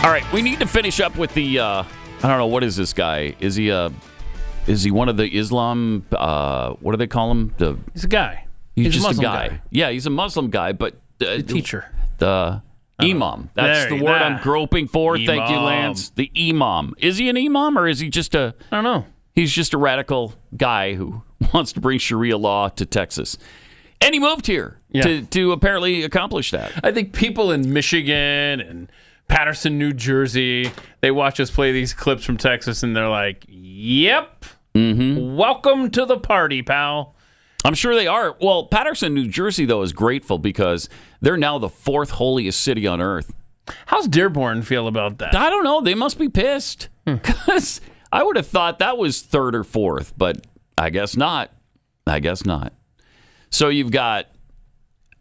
All right, we need to finish up with the, I don't know, what is this guy? Is he one of the Islam, what do they call him? He's a guy. He's just a Muslim a guy. Yeah, he's a Muslim guy, but... the teacher. The imam. That's the word I'm groping for. Imam. Thank you, Lance. The imam. Is he an imam or is he just a... I don't know. He's just a radical guy who wants to bring Sharia law to Texas. And he moved here to apparently accomplish that. I think people in Michigan and Patterson, New Jersey, they watch us play these clips from Texas and they're like, yep, welcome to the party, pal. I'm sure they are. Well, Patterson, New Jersey, though, is grateful because they're now the fourth holiest city on earth. How's Dearborn feel about that? I don't know. They must be pissed because I would have thought that was third or fourth, but I guess not. So you've got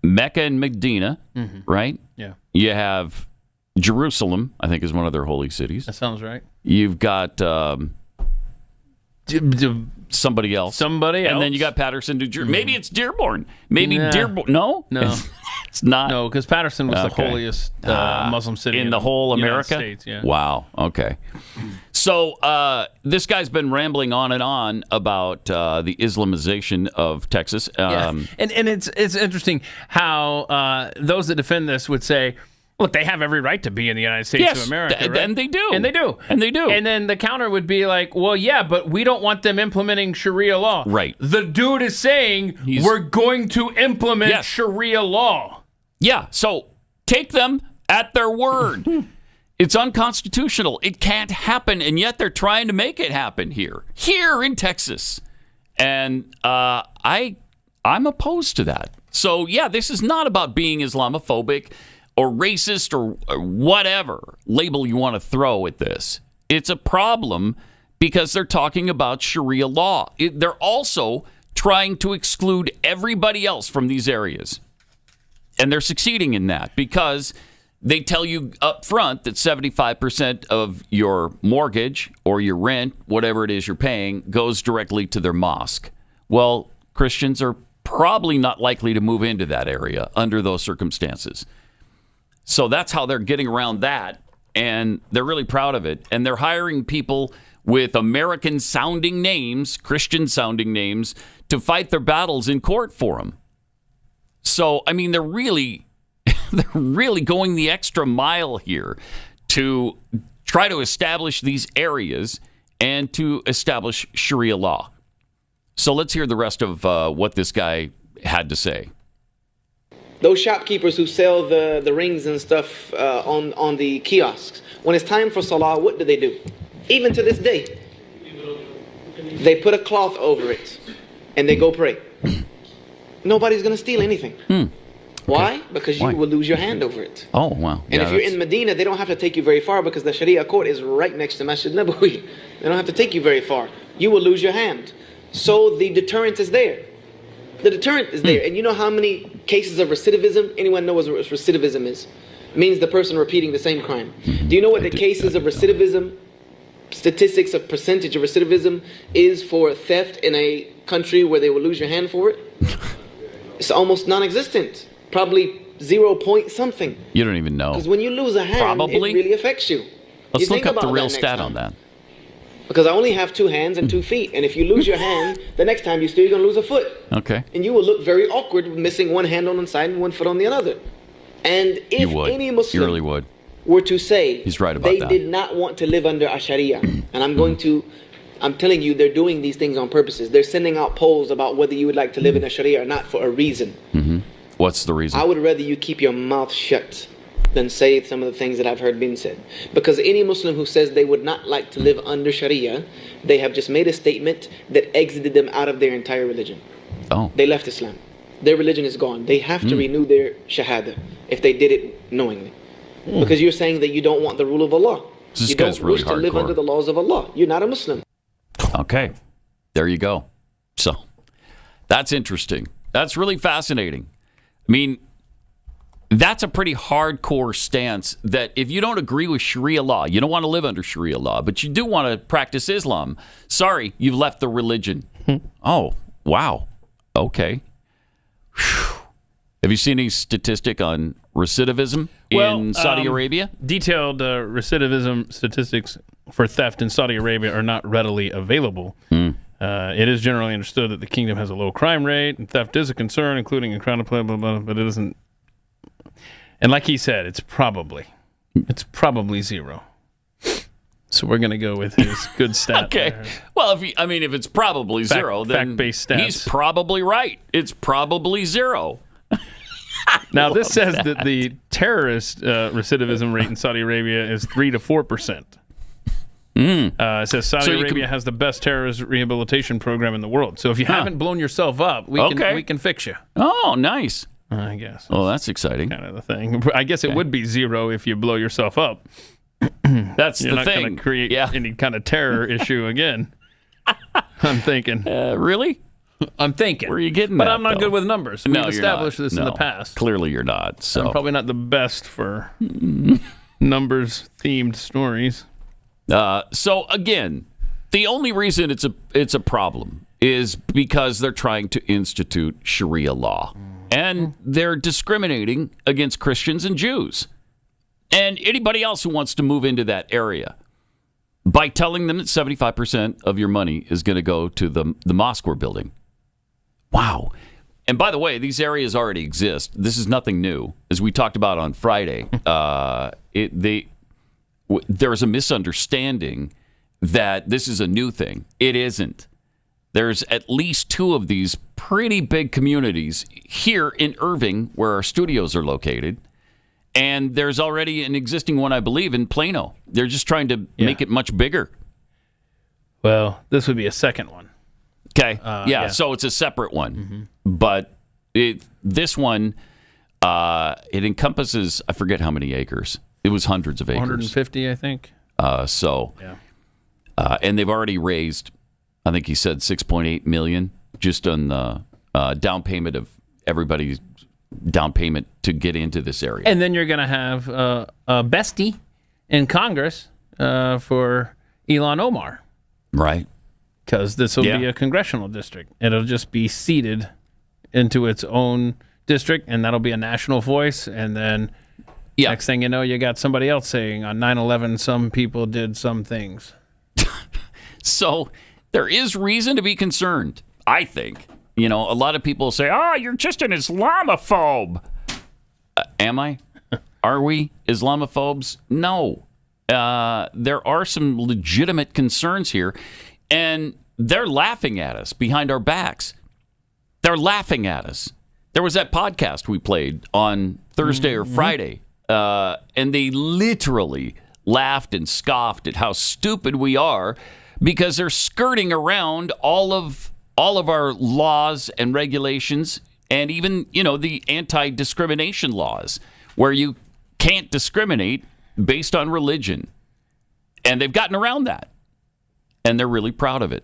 Mecca and Medina, right? Yeah. You have Jerusalem, I think is one of their holy cities. That sounds right. You've got somebody else. And then you got Patterson, New Jersey. Maybe it's Dearborn. Maybe Dearborn. No? No. It's not. No, because Patterson was the holiest Muslim city in the whole America? States, yeah. Wow. Okay. So this guy's been rambling on and on about the Islamization of Texas. And it's interesting how those that defend this would say, look, they have every right to be in the United States of America. Right? And they do. And they do. And then the counter would be like, well, yeah, but we don't want them implementing Sharia law. Right. The dude is saying we're going to implement Sharia law. Yeah, so take them at their word. It's unconstitutional. It can't happen, and yet they're trying to make it happen here in Texas. And I'm opposed to that. So, yeah, this is not about being Islamophobic or racist or whatever label you want to throw at this. It's a problem because they're talking about Sharia law. They're also trying to exclude everybody else from these areas. And they're succeeding in that because they tell you up front that 75% of your mortgage or your rent, whatever it is you're paying, goes directly to their mosque. Well, Christians are probably not likely to move into that area under those circumstances. So that's how they're getting around that, and they're really proud of it. And they're hiring people with American-sounding names, Christian-sounding names, to fight their battles in court for them. So, I mean, they're really going the extra mile here to try to establish these areas and to establish Sharia law. So let's hear the rest of what this guy had to say. Those shopkeepers who sell the rings and stuff on the kiosks, when it's time for Salah, what do? Even to this day, they put a cloth over it and they go pray. Nobody's going to steal anything. Okay. Why? Because you will lose your hand over it. Oh, wow. And if you're in Medina, they don't have to take you very far because the Sharia court is right next to Masjid Nabawi. They don't have to take you very far. You will lose your hand. So the deterrent is there. The deterrent is there. And you know how many cases of recidivism? Anyone know what recidivism is? It means the person repeating the same crime. Do you know what the cases of recidivism, statistics of percentage of recidivism is for theft in a country where they will lose your hand for it? It's almost non-existent. Probably 0 point something. You don't even know. Because when you lose a hand, it really affects you. Let's look up the real stat on that. Because I only have 2 hands and 2 feet. And if you lose your hand, the next time you're going to lose a foot. Okay. And you will look very awkward missing 1 hand on one side and 1 foot on the other. And if any Muslim really were to say he's right about they that. Did not want to live under a Sharia, and I'm telling you, they're doing these things on purposes. They're sending out polls about whether you would like to live in a Sharia or not for a reason. What's the reason? I would rather you keep your mouth shut than say some of the things that I've heard being said. Because any Muslim who says they would not like to live under Sharia, they have just made a statement that exited them out of their entire religion. Oh. They left Islam. Their religion is gone. They have to renew their shahada if they did it knowingly. Because you're saying that you don't want the rule of Allah. This guy's really wish to live under the laws of Allah. You're not a Muslim. Okay. There you go. So, that's interesting. That's really fascinating. I mean, that's a pretty hardcore stance that if you don't agree with Sharia law, you don't want to live under Sharia law, but you do want to practice Islam. Sorry, you've left the religion. Oh, wow. Okay. Whew. Have you seen any statistic on recidivism in Saudi Arabia? Detailed recidivism statistics for theft in Saudi Arabia are not readily available. It is generally understood that the kingdom has a low crime rate, and theft is a concern, including in crowded blah, blah, blah, but it isn't. And like he said, it's probably zero. So we're going to go with his good stat. Okay. There. Well, if it's probably zero, then fact-based stats. He's probably right. It's probably zero. Now, this says that the terrorist recidivism rate in Saudi Arabia is 3 to 4%. It says Saudi Arabia has the best terrorist rehabilitation program in the world. So if you haven't blown yourself up, we can fix you. Oh, nice. I guess. Oh, that's exciting. Kind of the thing. I guess it would be zero if you blow yourself up. That's You're the not thing. going to create any kind of terror issue again. I'm thinking. Really? I'm thinking. Where are you getting but that, I'm not though? good with numbers. No, We've you're established not. this in the past. Clearly you're not. So I'm probably not the best for numbers-themed stories. So again, the only reason it's a problem is because they're trying to institute Sharia law. And they're discriminating against Christians and Jews and anybody else who wants to move into that area by telling them that 75% of your money is going to go to the mosque we're building. Wow. And by the way, these areas already exist. This is nothing new. As we talked about on Friday, there's a misunderstanding that this is a new thing. It isn't. There's at least 2 of these pretty big communities here in Irving where our studios are located. And there's already an existing one, I believe, in Plano. They're just trying to make it much bigger. Well, this would be a second one. Okay. So it's a separate one. But this one, it encompasses, I forget how many acres. It was hundreds of acres. 150, I think. And they've already raised, I think he said $6.8 million just on the down payment of everybody's down payment to get into this area. And then you're going to have a bestie in Congress for Ilhan Omar. Right. Because this will be a congressional district. It'll just be seated into its own district, and that'll be a national voice. And then next thing you know, you got somebody else saying on 9/11, some people did some things. So there is reason to be concerned, I think. A lot of people say, you're just an Islamophobe. Am I? Are we Islamophobes? No. There are some legitimate concerns here, and they're laughing at us behind our backs. They're laughing at us. There was that podcast we played on Thursday or Friday, and they literally laughed and scoffed at how stupid we are because they're skirting around all of our laws and regulations, and even, the anti-discrimination laws, where you can't discriminate based on religion. And they've gotten around that. And they're really proud of it.